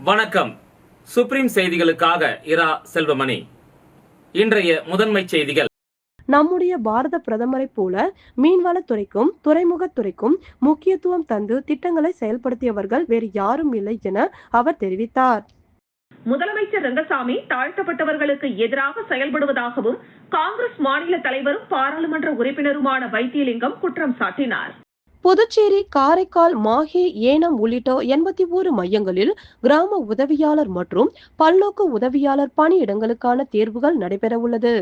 வணக்கம். சுப்ரீம் செய்திகளுக்காக இரா செல்வமணி. இன்றைய முதன்மை செய்திகள். நம்முடைய பாரத பிரதமரை போல மீன்வளத்துறைக்கும் துறைமுகத்துறைக்கும் முக்கியத்துவம் தந்து திட்டங்களை செயல்படுத்தியவர்கள் வேறு யாரும் இல்லை என அவர் தெரிவித்தார். முதலமைச்சர் ரங்கசாமி தாழ்த்தப்பட்டவர்களுக்கு எதிராக செயல்படுவதாகவும் காங்கிரஸ் மாநில தலைவரும் பாராளுமன்ற உறுப்பினருமான வைத்தியலிங்கம் குற்றம் சாட்டினார். புதுச்சேரி, காரைக்கால், மாஹே, ஏனம் உள்ளிட்ட 81 மையங்களில் கிராம உதவியாளர் மற்றும் பல்நோக்கு உதவியாளர் பணியிடங்களுக்கான தேர்வுகள் நடைபெறவுள்ளது.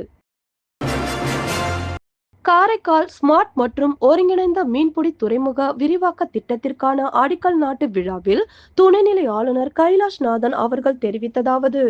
காரைக்கால் ஸ்மார்ட் மற்றும் ஒருங்கிணைந்த மீன்பிடி துறைமுக விரிவாக்க திட்டத்திற்கான அடிக்கல் நாட்டு விழாவில் துணைநிலை ஆளுநர் கைலாஷ்நாதன் அவர்கள் தெரிவித்ததாவது: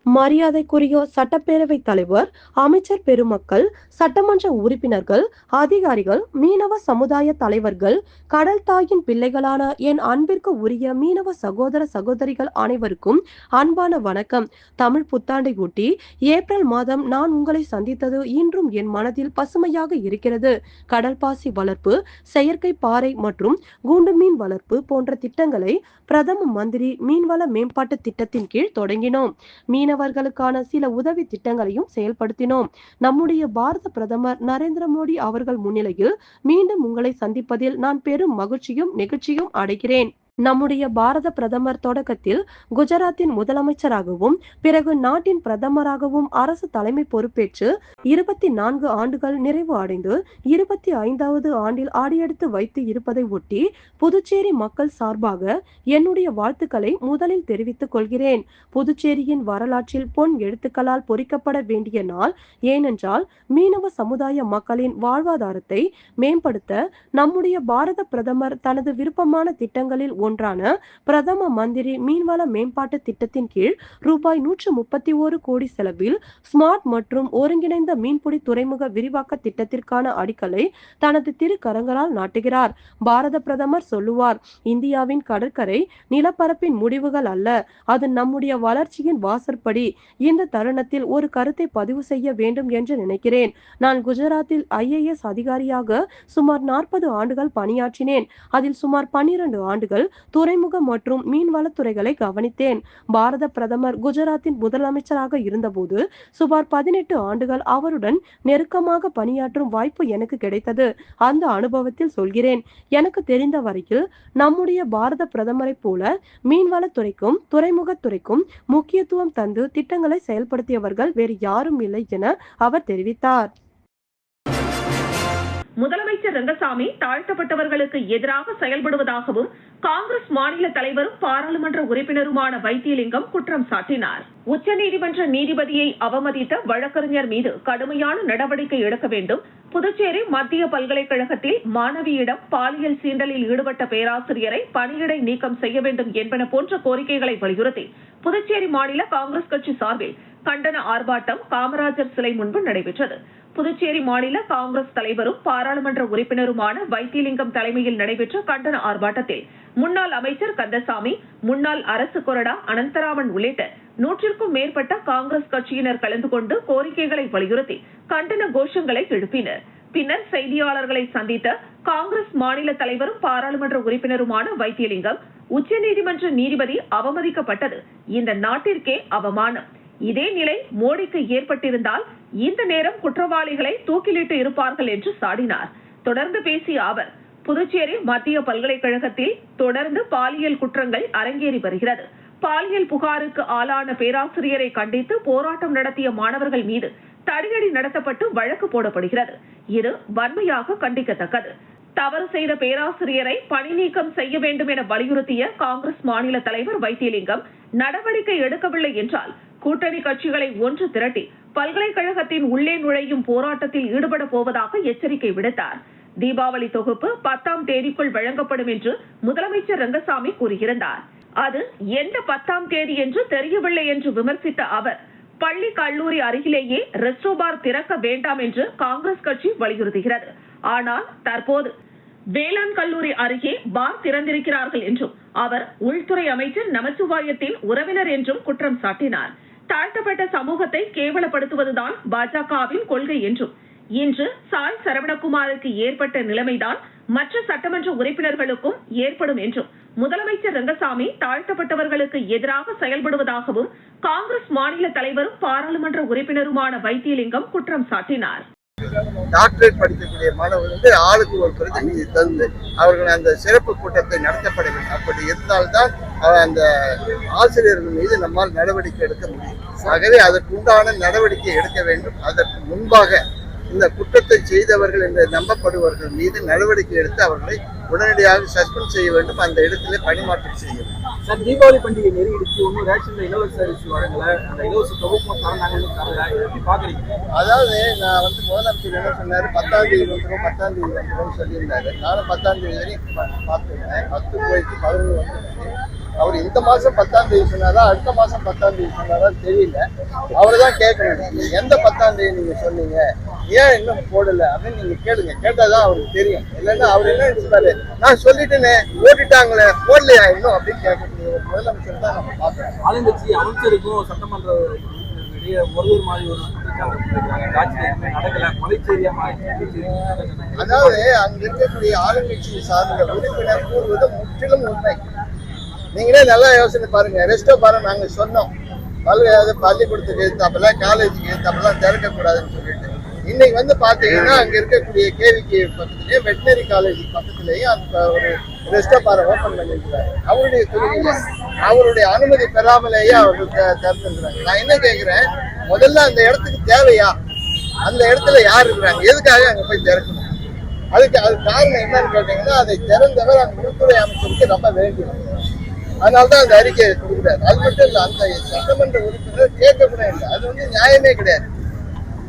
மரியாதைக்குரிய சட்டப்பேரவை தலைவர், அமைச்சர் பெருமக்கள், சட்டமன்ற உறுப்பினர்கள், அதிகாரிகள், மீனவ சமுதாய தலைவர்கள், கடல் தாயின் பிள்ளைகளான என் அன்பிற்கு உரிய மீனவ சகோதர சகோதரிகள் அனைவருக்கும் அன்பான வணக்கம். தமிழ் புத்தாண்டை ஒட்டி ஏப்ரல் மாதம் நான் உங்களை சந்தித்தது இன்றும் என் மனதில் பசுமையாக இருக்கிறது. கடல் பாசி வளர்ப்பு, செயற்கை பாறை மற்றும் கூண்டு மீன் வளர்ப்பு போன்ற திட்டங்களை பிரதம மந்திரி மீன்வள மேம்பாட்டு திட்டத்தின் கீழ் தொடங்கினோம். மீனவர்களுக்கான சில உதவி திட்டங்களையும் செயல்படுத்தினோம். நம்முடைய பாரத பிரதமர் நரேந்திர மோடி அவர்கள் முன்னிலையில் மீண்டும் உங்களை சந்திப்பதில் நான் பெரும் மகிழ்ச்சியும் நெகிழ்ச்சியும் அடைகிறேன். நம்முடைய பாரத பிரதமர் தொடக்கத்தில் குஜராத்தின் முதலமைச்சராகவும் பிறகு நாட்டின் பிரதமராகவும் அரசு தலைமை பொறுப்பேற்று 24 ஆண்டுகள் நிறைவு அடைந்து 25வது ஆண்டில் அடியெடுத்து வைத்து இருப்பதை ஒட்டி புதுச்சேரி மக்கள் சார்பாக என்னுடைய வாழ்த்துக்களை முதலில் தெரிவித்துக் கொள்கிறேன். புதுச்சேரியின் வரலாற்றில் பொன் எழுத்துக்களால் பொறிக்கப்பட வேண்டிய நாள். ஏனென்றால் மீனவ சமுதாய மக்களின் வாழ்வாதாரத்தை மேம்படுத்த நம்முடைய பாரத பிரதமர் தனது விருப்பமான திட்டங்களில் ஒன்றான பிரதம மந்திரி மீன்வள மேம்பாட்டு திட்டத்தின் கீழ் ரூபாய் 131 கோடி செலவில் ஸ்மார்ட் மற்றும் ஒருங்கிணைந்த மீன்பிடி துறைமுக விரிவாக்க திட்டத்திற்கான அடிக்கலை தனது திருக்கரங்களால் நாட்டுகிறார். பாரத பிரதமர் சொல்லுவார், இந்தியாவின் கடற்கரை நிலப்பரப்பின் முடிவுகள் அல்ல, அது நம்முடைய வளர்ச்சியின் வாசற்படி. இந்த தருணத்தில் ஒரு கருத்தை பதிவு செய்ய வேண்டும் என்று நினைக்கிறேன். நான் குஜராத்தில் IAS அதிகாரியாக சுமார் 40 ஆண்டுகள் பணியாற்றினேன். அதில் சுமார் 12 ஆண்டுகள் துறைமுக மற்றும் மீன்வளத்துறைகளை கவனித்தேன். பாரத பிரதமர் குஜராத்தின் முதலமைச்சராக இருந்தபோது சுமார் 18 ஆண்டுகள் அவருடன் நெருக்கமாக பணியாற்றும் வாய்ப்பு எனக்கு கிடைத்தது. அந்த அனுபவத்தில் சொல்கிறேன். எனக்கு தெரிந்த வரையில் நம்முடைய பாரத பிரதமரை போல மீன்வளத்துறைக்கும் துறைமுகத்துறைக்கும் முக்கியத்துவம் தந்து திட்டங்களை செயல்படுத்தியவர்கள் வேறு யாரும் இல்லை என அவர் தெரிவித்தார். முதலமைச்சர் ரங்கசாமி தாழ்த்தப்பட்டவர்களுக்கு எதிராக செயல்படுவதாகவும் காங்கிரஸ் மாநில தலைவரும் பாராளுமன்ற உறுப்பினருமான வைத்தியலிங்கம் குற்றம் சாட்டினார். உச்சநீதிமன்ற நீதிபதியை அவமதித்த வழக்கறிஞர் மீது கடுமையான நடவடிக்கை எடுக்க வேண்டும். புதுச்சேரி மத்திய பல்கலைக்கழகத்தில் மாணவியிடம் பாலியல் சீண்டலில் ஈடுபட்ட பேராசிரியரை பணியிடை நீக்கம் செய்ய வேண்டும் என்பன போன்ற கோரிக்கைகளை வலியுறுத்தி புதுச்சேரி மாநில காங்கிரஸ் கட்சி சார்பில் கண்டன ஆர்ப்பாட்டம் காமராஜர் சிலை முன்பு நடைபெற்றது. புதுச்சேரி மாநில காங்கிரஸ் தலைவரும் பாராளுமன்ற உறுப்பினருமான வைத்தியலிங்கம் தலைமையில் நடைபெற்ற கண்டன ஆர்ப்பாட்டத்தில் முன்னாள் அமைச்சர் கந்தசாமி, முன்னாள் அரசு கொறடா அனந்தராமன் உள்ளிட்ட 100க்கும் மேற்பட்ட காங்கிரஸ் கட்சியினர் கலந்து கொண்டு கோரிக்கைகளை வலியுறுத்தி கண்டன கோஷங்களை எழுப்பினர். பின்னர் செய்தியாளர்களை சந்தித்த காங்கிரஸ் மாநில தலைவரும் பாராளுமன்ற உறுப்பினருமான வைத்தியலிங்கம், உச்சநீதிமன்ற நீதிபதி அவமதிக்கப்பட்டது இந்த நாட்டிற்கே அவமானம். இதே நிலை மோடிக்கு ஏற்பட்டிருந்தால் இந்த நேரம் குற்றவாளிகளை தூக்கிலிட்டு இருப்பார்கள் என்று சாடினார். தொடர்ந்து பேசிய அவர், புதுச்சேரி மத்திய பல்கலைக்கழகத்தில் தொடர்ந்து பாலியல் குற்றங்கள் அரங்கேறி வருகிறது. பாலியல் புகாருக்கு ஆளான பேராசிரியரை கண்டித்து போராட்டம் நடத்திய மாணவர்கள் மீது தடியடி நடத்தப்பட்டு வழக்கு போடப்படுகிறது. இது வன்மையாக கண்டிக்கத்தக்கது. தவறு செய்த பேராசிரியரை பணி நீக்கம் செய்ய வேண்டும் என வலியுறுத்திய காங்கிரஸ் மாநில தலைவர் வைத்தியலிங்கம், நடவடிக்கை எடுக்கவில்லை என்றால் கூட்டணி கட்சிகளை ஒன்று திரட்டி பல்கலைக்கழகத்தின் உள்ளே நுழையும் போராட்டத்தில் ஈடுபட போவதாக எச்சரிக்கை விடுத்தார். தீபாவளி தொகுப்பு 10ஆம் தேதிக்குள் வழங்கப்படும் என்று முதலமைச்சர் ரங்கசாமி கூறியிருந்தார். அது எந்த 10ஆம் தேதி என்று தெரியவில்லை என்று விமர்சித்த அவர், பள்ளி கல்லூரி அருகிலேயே ரெஸ்டோபார் திறக்க வேண்டாம் என்று காங்கிரஸ் கட்சி வலியுறுத்துகிறது. ஆனால் தற்போது வேளாண் கல்லூரி அருகே பார் திறந்திருக்கிறார்கள் என்றும் அவர் உள்துறை அமைச்சர் நமச்சிவாயத்தின் உறவினர் என்றும் குற்றம் சாட்டினார். தாழ்த்தப்பட்ட சமூகத்தை கேவலப்படுத்துவதுதான் பாஜகவின் கொள்கை என்றும், இன்று சாய் சரவணகுமாருக்கு ஏற்பட்ட நிலைமைதான் மற்ற சட்டமன்ற உறுப்பினர்களுக்கும் ஏற்படும் என்றும் முதலமைச்சர் ரங்கசாமி தாழ்த்தப்பட்டவர்களுக்கு எதிராக செயல்படுவதாகவும் காங்கிரஸ் மாநில தலைவரும் பாராளுமன்ற உறுப்பினருமான வைத்தியலிங்கம் குற்றம் சாட்டினார். டாக்டரேட் படிக்கக்கூடிய மாணவர்கள் ஆளுக்கு ஒரு பிரதிநிதி தந்து அவர்கள் அந்த சிறப்பு கூட்டத்தை நடத்தப்பட வேண்டும். அப்படி இருந்தால்தான் அந்த ஆசிரியர்கள் மீது நம்மால் நடவடிக்கை எடுக்க முடியும். ஆகவே அதற்கு உண்டான நடவடிக்கை எடுக்க வேண்டும். அதற்கு முன்பாக இந்த குற்றத்தை செய்தவர்கள் என்று நம்பப்படுபவர்கள் மீது நடவடிக்கை எடுத்து அவர்களை உடனடியாக சஸ்பெண்ட் செய்ய வேண்டும். அந்த இடத்திலே பணிமாற்றம் செய்ய வேண்டும். சார், தீபாவளி பண்டிகை நெருங்கிடுச்சு, ஒன்றும் ரேஷன்ல இலவச அரிசி வழங்கல, அந்த இலவச தொகுப்பு தரல, எப்படி பாக்குறீங்க? அதாவது நான் முதலமைச்சர் என்ன சொன்னாரு, 10ஆம் தேதி வந்துடும் சொல்லியிருந்தாரு. நானும் 10ஆம் தேதி வரைக்கும் பார்த்துருந்தேன். 10 போயிட்டு 11 வந்துருச்சு. அவர் இந்த மாசம் 10ஆம் தேதி சொன்னாரா, அடுத்த மாசம் 10ஆம் தேதி சொன்னாரா தெரியல. அவரை தான் கேட்கணும், எந்த 10ஆம் தேதி நீங்க சொன்னீங்க, ஏன் இன்னும் போடல அப்படின்னு நீங்க கேளுங்க. கேட்டாதான் அவருக்கு தெரியும். இல்லைன்னா அவர் என்ன சொல்றாரு, நான் சொல்லிட்டேனே, ஓட்டிட்டாங்களே, போடலையா இன்னும் அப்படின்னு கேட்கக்கூடிய ஒரு முதலமைச்சர் தான் நம்ம பார்க்கணும். ஆளுங்கட்சி அமைச்சருக்கும் சட்டமன்ற இடையே ஒரு மாதிரி ஒரு நடக்கல, மலைச்சேரியாமா. அதாவது அங்க இருக்கக்கூடிய ஆளுங்கட்சி சார்ந்த உறுப்பினர் கூறுவது முற்றிலும் உண்மை. நீங்களே நல்லா யோசனை பாருங்க. ரெஸ்டோ பாருங்க, நாங்க சொன்னோம் பள்ளிக்கூடத்துக்கு எழுத்தாப்பெல்லாம் காலேஜுக்கு எழுத்தாப்பெல்லாம் திறக்கக்கூடாதுன்னு சொல்லிட்டு, இன்னைக்கு வந்து பாத்தீங்கன்னா அங்க இருக்கக்கூடிய கேவிகே பக்கத்துலயும் வெட்டினரி காலேஜ் பக்கத்துலயும் அந்த ஒரு ரெஸ்டோ பாரை ஓபன் பண்ணிருக்கிறாரு. அவருடைய தொகுதியில அவருடைய அனுமதி பெறாமலேயே அவர்கள் திறந்துருக்கிறாங்க. நான் என்ன கேட்கிறேன், முதல்ல அந்த இடத்துக்கு தேவையா? அந்த இடத்துல யார் இருக்கிறாங்க? எதுக்காக அங்க போய் திறக்கணும்? அது காரணம் என்னன்னு கேட்டீங்கன்னா, அதை திறந்தவர் அந்த உள்துறை அமைச்சருக்கு ரொம்ப வேண்டியது. அதனால்தான் அந்த அறிக்கையை கொடுக்குறாரு. அது மட்டும் இல்ல, அந்த சட்டமன்ற உறுப்பினர் கேட்க கூட இல்லை. அது வந்து நியாயமே கிடையாது.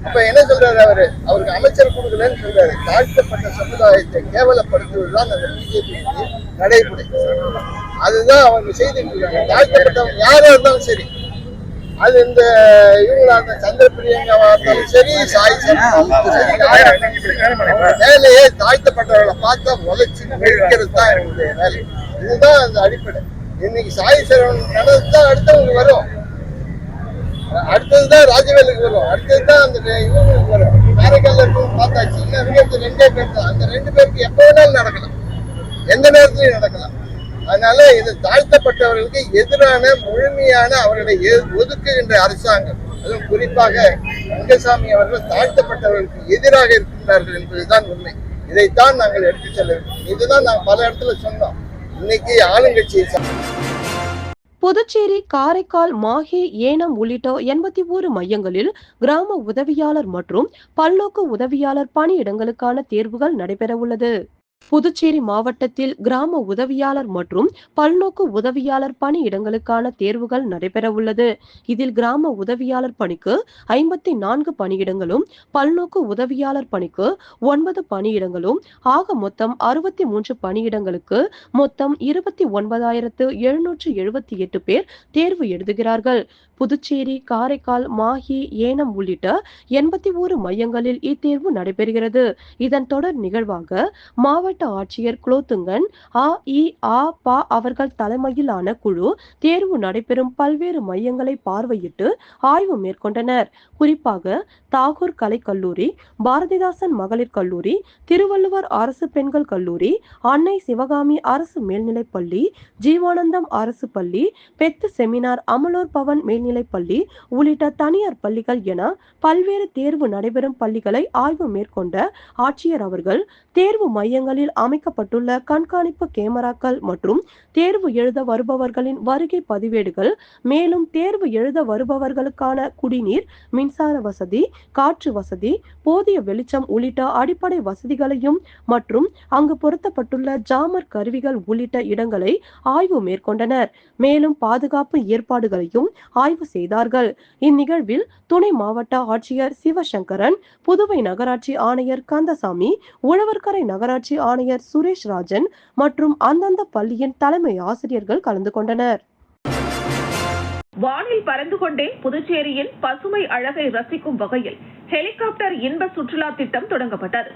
அப்ப என்ன சொல்றாரு அவருக்கு அமைச்சர் கொடுக்கலன்னு சொல்றாரு. தாழ்த்தப்பட்ட சமுதாயத்தை கேவலப்படுத்துவதுதான் அந்த பிஜேபி நடைமுறை. அதுதான் அவங்க செய்துட்டு இருக்காங்க. தாழ்த்தப்பட்டவங்க யாரா இருந்தாலும் சரி, அது இந்த இவங்களா அந்த சந்திர பிரியங்காவா இருந்தாலும் சரி, சாய் வேலையே தாழ்த்தப்பட்டவர்களை பார்த்தா முதச்சு நிற்கிறது தான் என்னுடைய வேலை. இதுதான் அந்த அடிப்படை. இன்னைக்கு சாய் சரவணன் நடந்துதான் அடுத்தவங்க வரும், அடுத்ததுதான் ராஜவேலுக்கு வரும், அடுத்ததுதான் அந்த இவங்களுக்கு வரும். காரைக்கால இருக்கும் பார்த்தாச்சு. இன்னும் 2 பேர் தான். அந்த 2 பேருக்கு எப்ப வேணாலும் நடக்கலாம், எந்த நேரத்திலையும் நடக்கலாம். அதனால இது தாழ்த்தப்பட்டவர்களுக்கு எதிரான முழுமையான அவர்களை ஒதுக்குகின்ற அரசாங்கம். அதுவும் குறிப்பாக ரங்கசாமி அவர்கள் தாழ்த்தப்பட்டவர்களுக்கு எதிராக இருக்கின்றார்கள் என்பதுதான் உண்மை. இதைத்தான் நாங்கள் எடுத்துச் செல்ல வேண்டும். இதுதான் நாங்கள் பல இடத்துல சொன்னோம். இன்னைக்கு ஆளுங்கட்சியை புதுச்சேரி, காரைக்கால், மாஹே, ஏனம் உள்ளிட்ட 81 மையங்களில் கிராம உதவியாளர் மற்றும் பல்நோக்கு உதவியாளர் பணியிடங்களுக்கான தேர்வுகள் நடைபெறவுள்ளது. புதுச்சேரி மாவட்டத்தில் கிராம உதவியாளர் மற்றும் பல்நோக்கு உதவியாளர் பணியிடங்களுக்கான தேர்வுகள் நடைபெறவுள்ளது. இதில் கிராம உதவியாளர் பணிக்கு 54 பணியிடங்களும், பல்நோக்கு உதவியாளர் பணிக்கு 9 பணியிடங்களும், ஆக மொத்தம் 63 பணியிடங்களுக்கு மொத்தம் 29,778 பேர் தேர்வு எழுதுகிறார்கள். புதுச்சேரி, காரைக்கால், மாஹே, ஏனம் உள்ளிட்ட 81 மையங்களில் இத்தேர்வு நடைபெறுகிறது. இதன் தொடர் நிகழ்வாக மாவட்ட ஆட்சியர் குலோத்துங்கன் அ.இ.அ.ப அவர்கள் தலைமையிலான குழு தேர்வு நடைபெறும் பல்வேறு மையங்களை பார்வையிட்டு ஆய்வு மேற்கொண்டனர். குறிப்பாக தாகூர் கலைக்கல்லூரி, பாரதிதாசன் மகளிர் கல்லூரி, திருவள்ளுவர் அரசு பெண்கள் கல்லூரி, அன்னை சிவகாமி அரசு மேல்நிலைப்பள்ளி, ஜீவானந்தம் அரசு பள்ளி, பெத்து செமினார், அமலோர் பவன் மேல்நிலைப்பள்ளி உள்ளிட்ட தனியார் பள்ளிகள் என பல்வேறு தேர்வு நடைபெறும் பள்ளிகளை ஆய்வு மேற்கொண்ட ஆட்சியர் அவர்கள் தேர்வு மையங்களில் அமைக்கப்பட்டுள்ள கண்காணிப்பு கேமராக்கள் மற்றும் தேர்வு எழுத வருபவர்களின் வருகை பதிவேடுகள், மேலும் தேர்வு எழுத வருபவர்களுக்கான குடிநீர், மின்சார வசதி, காற்று வசதி, போதிய வெளிச்சம் உள்ளிட்ட அடிப்படை வசதிகளையும் மற்றும் அங்கு பொருத்தப்பட்டுள்ள ஜாமர் கருவிகள் உள்ளிட்ட இடங்களை ஆய்வு மேற்கொண்டனர். மேலும் பாதுகாப்பு ஏற்பாடுகளையும் ஆய்வு செய்தார்கள். இந்நிகழ்வில் துணை மாவட்ட ஆட்சியர் சிவசங்கரன், புதுவை நகராட்சி ஆணையர் கந்தசாமி, உழவர்கரை நகராட்சி ஆணையர் சுரேஷ் ராஜன் மற்றும் அந்தந்த பள்ளியின் தலைமை ஆசிரியர்கள் கலந்து கொண்டனர். வானில் பறந்து கொண்டே புதுச்சேரியின் பசுமை அழகை ரசிக்கும் வகையில் ஹெலிகாப்டர் இன்ப சுற்றுலா திட்டம் தொடங்கப்பட்டது.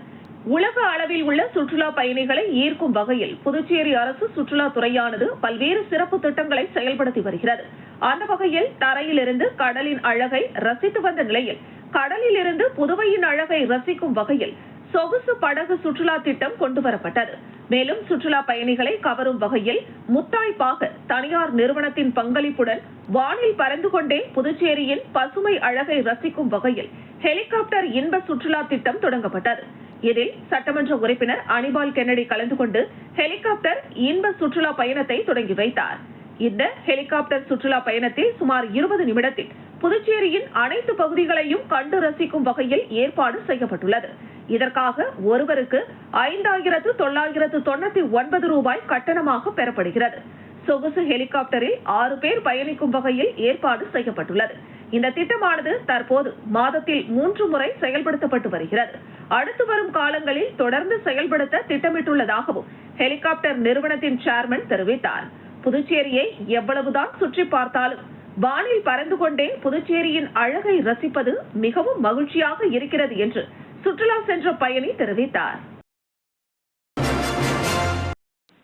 உலக அளவில் உள்ள சுற்றுலா பயணிகளை ஈர்க்கும் வகையில் புதுச்சேரி அரசு சுற்றுலா துறையானது பல்வேறு சிறப்பு திட்டங்களை செயல்படுத்தி வருகிறது. அந்த வகையில் தரையிலிருந்து கடலின் அழகை ரசித்து வந்த நிலையில் கடலில் இருந்து புதுவையின் அழகை ரசிக்கும் வகையில் சொகுசு படகு சுற்றுலா திட்டம் கொண்டுவரப்பட்டது. மேலும் சுற்றுலா பயணிகளை கவரும் வகையில் முத்தாய்ப்பாக தனியார் நிறுவனத்தின் பங்களிப்புடன் வானில் பறந்து கொண்டே புதுச்சேரியின் பசுமை அழகை ரசிக்கும் வகையில் ஹெலிகாப்டர் இன்ப சுற்றுலா திட்டம் தொடங்கப்பட்டது. இதில் சட்டமன்ற உறுப்பினர் அனிபால் கென்னடி கலந்து கொண்டு ஹெலிகாப்டர் இன்ப சுற்றுலா பயணத்தை தொடங்கி வைத்தார். இந்த ஹெலிகாப்டர் சுற்றுலா பயணத்தில் சுமார் 20 நிமிடத்தில் புதுச்சேரியின் அனைத்து பகுதிகளையும் கண்டு ரசிக்கும் வகையில் ஏற்பாடு செய்யப்பட்டுள்ளது. இதற்காக ஒருவருக்கு 5,999 ரூபாய் கட்டணமாக பெறப்படுகிறது. சொகுசு ஹெலிகாப்டரில் 6 பேர் பயணிக்கும் வகையில் ஏற்பாடு செய்யப்பட்டுள்ளது. இந்த திட்டமானது தற்போது மாதத்தில் 3 முறை செயல்படுத்தப்பட்டு வருகிறது. அடுத்து வரும் காலங்களில் தொடர்ந்து செயல்படுத்த திட்டமிட்டுள்ளதாகவும் ஹெலிகாப்டர் நிறுவனத்தின் சேர்மன் தெரிவித்தார். புதுச்சேரியை எவ்வளவுதான் சுற்றி பார்த்தாலும் வானில் பறந்து கொண்டே புதுச்சேரியின் அழகை ரசிப்பது மிகவும் மகிழ்ச்சியாக இருக்கிறது என்று சுற்றுலா சென்ற பயணி தெரிவித்தார்.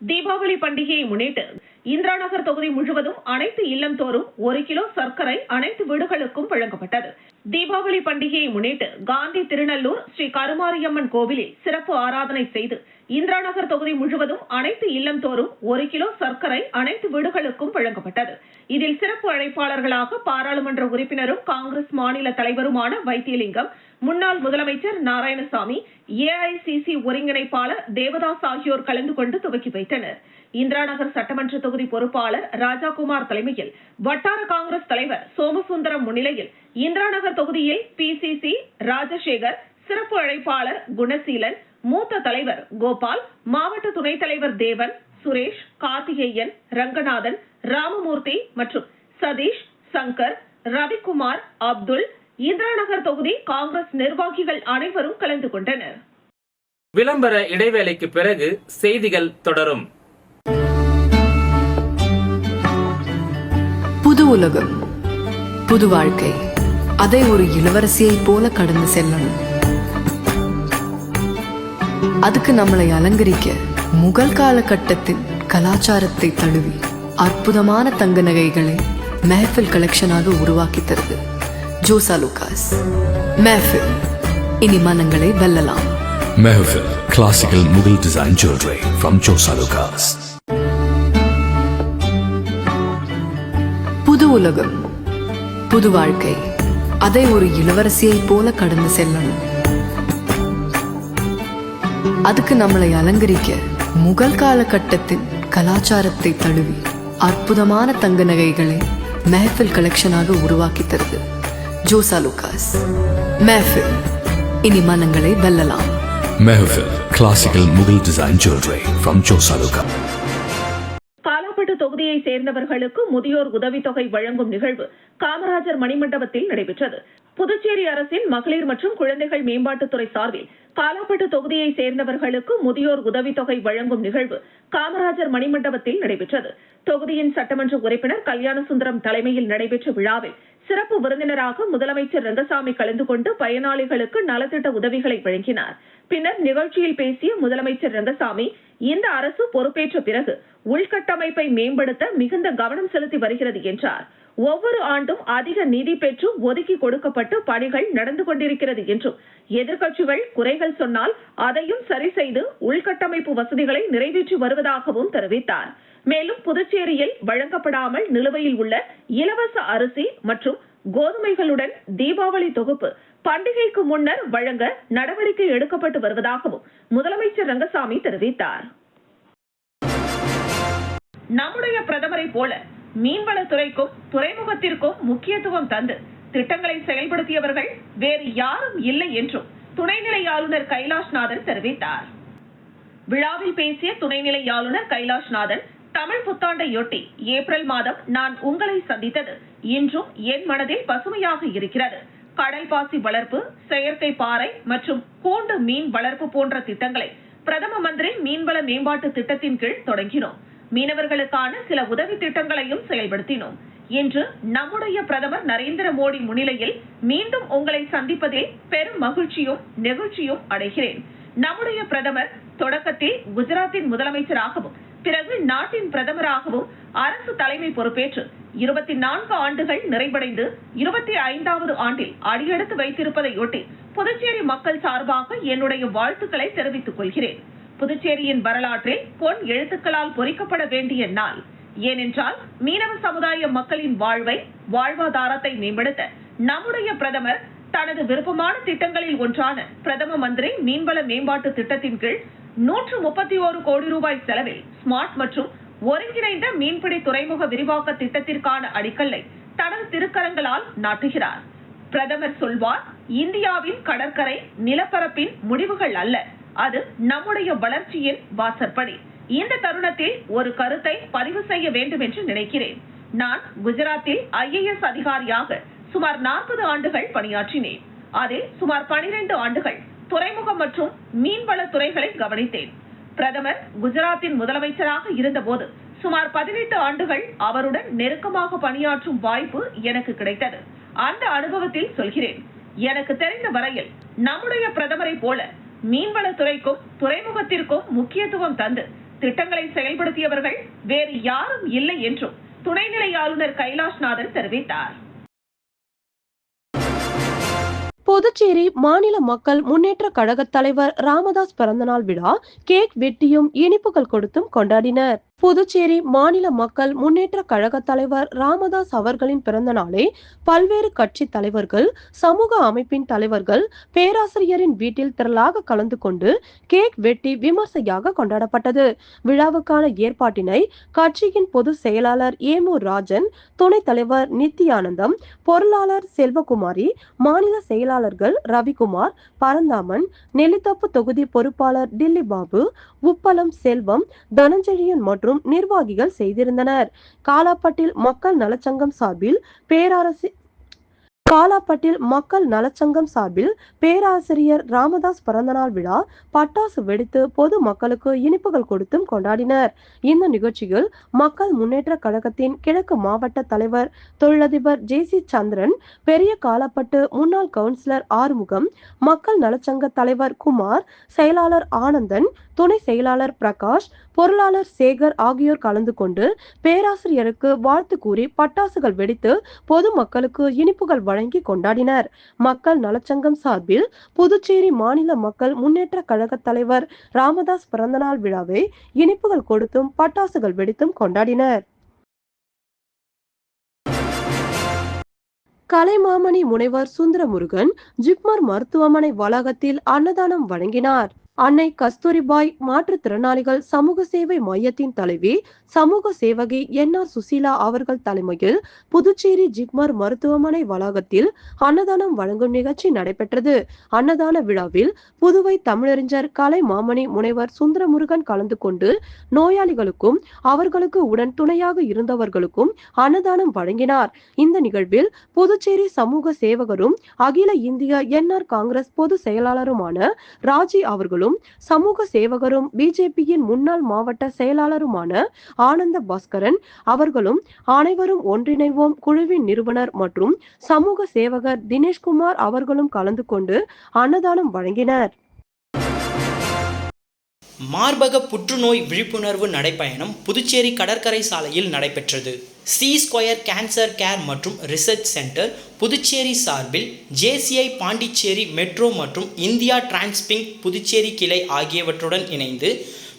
தீபாவளி பண்டிகையை முன்னிட்டு இந்திரா நகர் தொகுதி முழுவதும் அனைத்து இல்லம் தோறும் 1 கிலோ சர்க்கரை அனைத்து வீடுகளுக்கும் வழங்கப்பட்டது. தீபாவளி பண்டிகையை முன்னிட்டு காந்தி திருநல்லூர் ஸ்ரீ கருமாரியம்மன் கோவிலில் சிறப்பு ஆராதனை செய்து இந்திரா நகர் தொகுதி முழுவதும் அனைத்து இல்லம் தோறும் 1 கிலோ சர்க்கரை அனைத்து வீடுகளுக்கும் வழங்கப்பட்டது. இதில் சிறப்பு அழைப்பாளர்களாக பாராளுமன்ற உறுப்பினரும் காங்கிரஸ் மாநில தலைவருமான வைத்தியலிங்கம், முன்னாள் முதலமைச்சர் நாராயணசாமி, ஏஐசிசி ஒருங்கிணைப்பாளர் தேவதாஸ் ஆகியோர் கலந்து கொண்டு துவக்கி வைத்தனர். இந்திரா நகர் சட்டமன்ற தொகுதி பொறுப்பாளர் ராஜாகுமார் தலைமையில் வட்டார காங்கிரஸ் தலைவர் சோமசுந்தரம் முன்னிலையில் இந்திரா நகர் தொகுதியில் பிசிசி ராஜசேகர், சிறப்பு அழைப்பாளர் குணசீலன், மூத்த தலைவர் கோபால், மாவட்ட துணைத் தலைவர் தேவன், சுரேஷ், கார்த்திகேயன், ரங்கநாதன், ராமமூர்த்தி மற்றும் சதீஷ், சங்கர், ரவிக்குமார், அப்துல், இந்திரா நகர் தொகுதி காங்கிரஸ் நிர்வாகிகள் அனைவரும் கலந்து கொண்டனர். விளம்பர இடைவேளைக்கு பிறகு செய்திகள் தொடரும். புது உலகம், புது வாழ்க்கை, அதை ஒரு இளவரசியை போல கடந்து செல்லணும். அதுக்கு நம்மளை அலங்கரிக்க முகல் காலகட்டத்தின் கலாச்சாரத்தை தழுவி அற்புதமான தங்க நகைகளை மெஹஃபில் கலெக்ஷனாக உருவாக்கி தருது ஜோசா லூகாஸ். மெஹஃபில், இனி மனங்களை வெல்லலாம். Mehfil, classical Mughal design jewelry from Josa Lucas. புது உலகம், புது வாழ்க்கை, அதை ஒரு இளவரசியை போல கடந்து செல்லணும். அதுக்கு நம்மளை அலங்கரிக்க முகல் காலகட்டத்தின் கலாச்சாரத்தை தழுவி அற்புதமான தங்க நகைகளை மெஹஃபில் கலெக்ஷனாக உருவாக்கி தருது ஜோசா லூகாஸ். மெஹஃபில், இனி மனங்களை வெல்லலாம். Mehfil, classical Mughal design jewelry from Josa Lucas. Kalapet தொகுதியை சேர்ந்தவர்களுக்கு முதியோர் உதவித்தொகை வழங்கும் நிகழ்வு காமராஜர் மணிமண்டபத்தில் நடைபெற்றது. புதுச்சேரி அரசின் மகளிர் மற்றும் குழந்தைகள் மேம்பாட்டுத்துறை சார்பில் காலாப்பட்டு தொகுதியை சேர்ந்தவர்களுக்கு முதியோர் உதவித்தொகை வழங்கும் நிகழ்வு காமராஜர் மணிமண்டபத்தில் நடைபெற்றது. தொகுதியின் சட்டமன்ற உறுப்பினர் கல்யாணசுந்தரம் தலைமையில் நடைபெற்ற விழாவில் சிறப்பு விருந்தினராக முதலமைச்சர் ரங்கசாமி கலந்து கொண்டு பயனாளிகளுக்கு நலத்திட்ட உதவிகளை வழங்கினார். பின்னர் நிகழ்ச்சியில் பேசிய முதலமைச்சர் ரங்கசாமி, இந்த அரசு பொறுப்பேற்ற பிறகு உள்கட்டமைப்பை மேம்படுத்த மிகுந்த கவனம் செலுத்தி வருகிறது என்றார். ஒவ்வொரு ஆண்டும் அதிக நிதி பெற்று ஒதுக்கி கொடுக்கப்பட்டு பணிகள் நடந்து கொண்டிருக்கிறது என்றும், எதிர்க்கட்சிகள் குறைகள் சொன்னால் அதையும் சரி செய்து உள்கட்டமைப்பு வசதிகளை நிறைவேற்றி வருவதாகவும் தெரிவித்தார். மேலும் புதுச்சேரியில் வழங்கப்படாமல் நிலுவையில் உள்ள இலவச அரிசி மற்றும் கோதுமைகளுடன் தீபாவளி தொகுப்பு பண்டிகைக்கு முன்னர் வழங்க நடவடிக்கை எடுக்கப்பட்டு வருவதாகவும் முதலமைச்சர் ரங்கசாமி தெரிவித்தார். நம்முடைய பிரதமரை போல மீன்வளத்துறைக்கும் துறைமுகத்திற்கும் முக்கியத்துவம் தந்து திட்டங்களை செயல்படுத்தியவர்கள் வேறு யாரும் இல்லை என்றும் துணைநிலை ஆளுநர் கைலாஷ்நாதன் தெரிவித்தார். விழாவில் பேசிய துணைநிலை ஆளுநர் கைலாஷ்நாதன், தமிழ் புத்தாண்டையொட்டி ஏப்ரல் மாதம் நான் உங்களை சந்தித்தது இன்றும் என் மனதில் பசுமையாக இருக்கிறது. கடல் பாசி வளர்ப்பு, செயற்கை பாறை மற்றும் கூண்டு மீன் வளர்ப்பு போன்ற திட்டங்களை பிரதம மந்திரி மீன்வள மேம்பாட்டு திட்டத்தின் கீழ் தொடங்கினோம். மீனவர்களுக்கான சில உதவி திட்டங்களையும் செயல்படுத்தினோம். இன்று நம்முடைய பிரதமர் நரேந்திர மோடி முன்னிலையில் மீண்டும் உங்களை சந்திப்பதில் பெரும் மகிழ்ச்சியும் நெகிழ்ச்சியும் அடைகிறேன். நம்முடைய பிரதமர் தொடக்கத்தில் குஜராத்தின் முதலமைச்சராகவும் பிறகு நாட்டின் பிரதமராகவும் அரசு தலைமை பொறுப்பேற்று 24 ஆண்டுகள் நிறைவடைந்து 25வது ஆண்டில் அடியெடுத்து வைத்திருப்பதையொட்டி புதுச்சேரி மக்கள் சார்பாக என்னுடைய வாழ்த்துக்களை தெரிவித்துக் கொள்கிறேன். புதுச்சேரியின் வரலாற்றில் பொன் எழுத்துக்களால் பொறிக்கப்பட வேண்டிய நாள். ஏனென்றால் மீனவ சமுதாய மக்களின் வாழ்வாதாரத்தை மேம்படுத்த நம்முடைய பிரதமர் தனது விருப்பமான திட்டங்களில் ஒன்றான பிரதம மந்திரி மீன்வள மேம்பாட்டு திட்டத்தின் கீழ் 131 கோடி ரூபாய் செலவில் ஸ்மார்ட் மற்றும் ஒருங்கிணைந்த மீன்பிடி துறைமுக விரிவாக்க திட்டத்திற்கான அடிக்கல்லை தனது திருக்கரங்களால் நாட்டுகிறார். பிரதமர் சொல்வார், இந்தியாவின் கடற்கரை நிலப்பரப்பின் முடிவுகள் அல்ல, அது நம்முடைய வளர்ச்சியின் வாசற்படி. இந்த தருணத்தில் ஒரு கருத்தை பதிவு செய்ய வேண்டும் என்று நினைக்கிறேன். நான் குஜராத்தில் IAS அதிகாரியாக சுமார் 40 ஆண்டுகள் பணியாற்றினேன். அதில் சுமார் 12 ஆண்டுகள் துறைமுகம் மற்றும் மீன்வள துறைகளை கவனித்தேன். பிரதமர் குஜராத்தின் முதலமைச்சராக இருந்தபோது சுமார் 18 ஆண்டுகள் அவருடன் நெருக்கமாக பணியாற்றும் வாய்ப்பு எனக்கு கிடைத்தது. அந்த அனுபவத்தில் சொல்கிறேன், எனக்கு தெரிந்த வரையில் நம்முடைய பிரதமரை போல மீன்வளத்துறைக்கும் துறைமுகத்திற்கும் முக்கியத்துவம் தந்து திட்டங்களை செயல்படுத்தியவர்கள் வேறு யாரும் இல்லை என்றும் துணைநிலை ஆளுநர் கைலாஷ்நாதன் தெரிவித்தார். புதுச்சேரி மாநில மக்கள் முன்னேற்ற கழக தலைவர் ராமதாஸ் பிறந்தநாள் விழா கேக் வெட்டியும் இனிப்புகள் கொடுத்தும் கொண்டாடினர். புதுச்சேரி மாநில மக்கள் முன்னேற்ற கழக தலைவர் ராமதாஸ் அவர்களின் பிறந்த நாளை பல்வேறு கட்சி தலைவர்கள், சமூக அமைப்பின் தலைவர்கள், பேராசிரியரின் வீட்டில் திரளாக கலந்து கொண்டு கேக் வெட்டி விமர்சையாக கொண்டாடப்பட்டது. விழாவுக்கான ஏற்பாட்டினை கட்சியின் பொதுச் செயலாளர் ஏமு ராஜன், துணைத் தலைவர் நித்யானந்தம், பொருளாளர் செல்வகுமாரி, மாநில செயலாளர்கள் ரவிக்குமார், பரந்தாமன், நெல்லித்தோப்பு தொகுதி பொறுப்பாளர் டில்லி பாபு, உப்பளம் செல்வம், தனஞ்செழியன் மற்றும் நிர்வாகிகள் செய்திருந்தனர். காலாப்பட்டில் மக்கள் நலச்சங்கம் சார்பில் பேராசிரியர் ராமதாஸ் பிறந்தநாள் விழா பட்டாசு வெடித்து பொது மக்களுக்கு இனிப்புகள் கொடுத்தும் கொண்டாடினர். இந்த நிகழ்ச்சியில் மக்கள் முன்னேற்ற கழகத்தின் கிழக்கு மாவட்ட தலைவர் தொழிலதிபர் JC சந்திரன், பெரிய காலாப்பட்டு முன்னாள் கவுன்சிலர் ஆறுமுகம், மக்கள் நலச்சங்க தலைவர் குமார், செயலாளர் ஆனந்தன், துணை செயலாளர் பிரகாஷ், பொருளாளர் சேகர் ஆகியோர் கலந்து கொண்டு பேராசிரியருக்கு வாழ்த்து கூறி பட்டாசுகள் வெடித்து பொது மக்களுக்கு இனிப்புகள் வழங்கி கொண்டாடினர். மக்கள் நலச்சங்கம் சார்பில் புதுச்சேரி மாநில மக்கள் முன்னேற்ற கழக தலைவர் ராமதாஸ் பிறந்தநாள் விழாவை இனிப்புகள் கொடுத்தும் பட்டாசுகள் வெடித்தும் கொண்டாடினர். கலைமாமணி முனைவர் சுந்தரமுருகன் ஜிப்மர் மருத்துவமனை வளாகத்தில் அன்னதானம் வழங்கினார். அன்னை கஸ்தூரிபாய் மாற்றுத்திறனாளிகள் சமூக சேவை மையத்தின் தலைவி சமூக சேவகி NR சுசீலா அவர்கள் தலைமையில் புதுச்சேரி ஜிப்மர் மருத்துவமனை வளாகத்தில் அன்னதானம் வழங்கும் நிகழ்ச்சி நடைபெற்றது. அன்னதான விழாவில் புதுவை தமிழறிஞர் கலைமாமணி முனைவர் சுந்தரமுருகன் கலந்து கொண்டு நோயாளிகளுக்கும் அவர்களுக்கு உடன் துணையாக இருந்தவர்களுக்கும் அன்னதானம் வழங்கினார். இந்த நிகழ்வில் புதுச்சேரி சமூக சேவகரும் அகில இந்திய NR காங்கிரஸ் பொது செயலாளருமான ராஜி அவர்களும், சமூக சேவகரும் பிஜேபியின் முன்னாள் மாவட்ட செயலாளருமான ஆனந்த பாஸ்கரன் அவர்களும் அனைவரும் ஒன்றிணைவோம் குழுவின் நிறுவனர் மற்றும் சமூக சேவகர் தினேஷ்குமார் அவர்களும் கலந்து கொண்டு அன்னதானம் வழங்கினர். மார்பக புற்றுநோய் விழிப்புணர்வு நடைப்பயணம் புதுச்சேரி கடற்கரை சாலையில் நடைபெற்றது. C² கேன்சர் கேர் மற்றும் ரிசர்ச் சென்டர் புதுச்சேரி சார்பில் JCI பாண்டிச்சேரி மெட்ரோ மற்றும் இந்தியா டிரான்ஸ்பிங்க் புதுச்சேரி கிளை ஆகியவற்றுடன் இணைந்து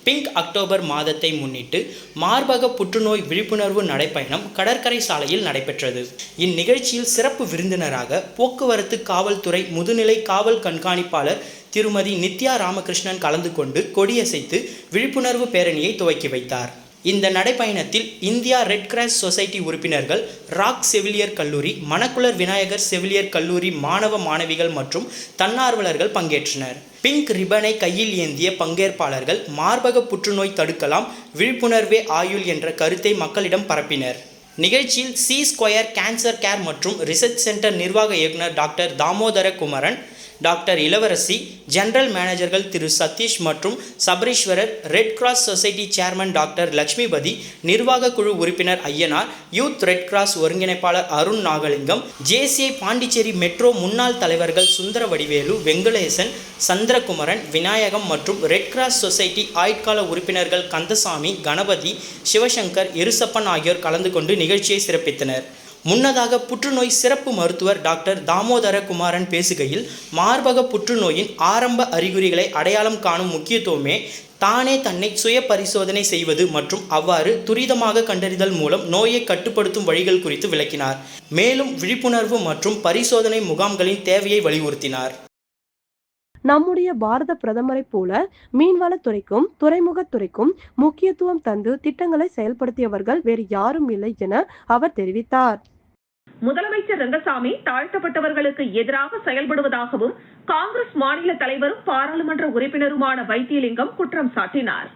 பிங்க் அக்டோபர் மாதத்தை முன்னிட்டு மார்பக புற்றுநோய் விழிப்புணர்வு நடைப்பயணம் கடற்கரை சாலையில் நடைபெற்றது. இந்நிகழ்ச்சியில் சிறப்பு விருந்தினராக போக்குவரத்து காவல்துறை முதுநிலை காவல் கண்காணிப்பாளர் திருமதி நித்யா ராமகிருஷ்ணன் கலந்து கொண்டு கொடியசைத்து விழிப்புணர்வு பேரணியை துவக்கி வைத்தார். இந்த நடைப்பயணத்தில் இந்தியா ரெட் கிராஸ் சொசைட்டி உறுப்பினர்கள், ராக் செவிலியர் கல்லூரி, மணக்குளர் விநாயகர் செவிலியர் கல்லூரி மாணவ மாணவிகள் மற்றும் தன்னார்வலர்கள் பங்கேற்றனர். பிங்க் ரிப்பனை கையில் ஏந்திய பங்கேற்பாளர்கள் மார்பக புற்றுநோய் தடுக்கலாம், விழிப்புணர்வே ஆயுள் என்ற கருத்தை மக்களிடம் பரப்பினர். நிகழ்ச்சியில் C² கேன்சர் கேர் மற்றும் ரிசர்ச் சென்டர் நிர்வாக இயக்குனர் doctor Damodara Kumaran, doctor Ilavarasi, general மேனேஜர்கள் திரு சதீஷ் மற்றும் Sabareeswarar, red cross society chairman doctor Lakshmipathi, நிர்வாக குழு உறுப்பினர் ஐயனார், யூத் ரெட் கிராஸ் ஒருங்கிணைப்பாளர் அருண் நாகலிங்கம், JCI பாண்டிச்சேரி மெட்ரோ முன்னாள் தலைவர்கள் சுந்தர வடிவேலு, வெங்கடேசன், சந்திரகுமரன், விநாயகம் மற்றும் ரெட் கிராஸ் சொசைட்டி ஆயுட்கால உறுப்பினர்கள் கந்தசாமி, கணபதி, சிவசங்கர், இருசப்பன் ஆகியோர் கலந்து கொண்டு நிகழ்ச்சியை சிறப்பித்தனர். முன்னதாக புற்றுநோய் சிறப்பு மருத்துவர் டாக்டர் தாமோதர குமாரன் பேசுகையில், மார்பக புற்றுநோயின் ஆரம்ப அறிகுறிகளை அடையாளம் காணும் முக்கியத்துவமே தானே தன்னை சுய பரிசோதனை செய்வது மற்றும் அவ்வாறு துரிதமாக கண்டறிதல் மூலம் நோயை கட்டுப்படுத்தும் வழிகள் குறித்து விளக்கினார். மேலும் விழிப்புணர்வு மற்றும் பரிசோதனை முகாம்களின் தேவையை வலியுறுத்தினார். நம்முடைய பாரத பிரதமரை போல மீன்வளத்துறைக்கும் துறைமுகத்துறைக்கும் முக்கியத்துவம் தந்து திட்டங்களை செயல்படுத்தியவர்கள் வேறு யாரும் இல்லை என அவர் தெரிவித்தார். முதலமைச்சர் ரங்கசாமி தாழ்த்தப்பட்டவர்களுக்கு எதிராக செயல்படுவதாகவும் காங்கிரஸ் மாநில தலைவரும் பாராளுமன்ற உறுப்பினருமான வைத்தியலிங்கம் குற்றம் சாட்டினார்.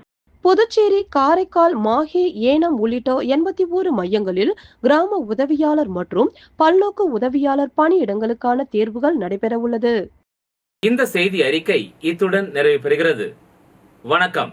புதுச்சேரி, காரைக்கால், மாஹே, ஏனம் உள்ளிட்ட 81 மையங்களில் கிராம உதவியாளர் மற்றும் பல்நோக்கு உதவியாளர் பணியிடங்களுக்கான தேர்வுகள் நடைபெறவுள்ளது. இந்த செய்தி அறிக்கை இத்துடன் நிறைவு பெறுகிறது. வணக்கம்.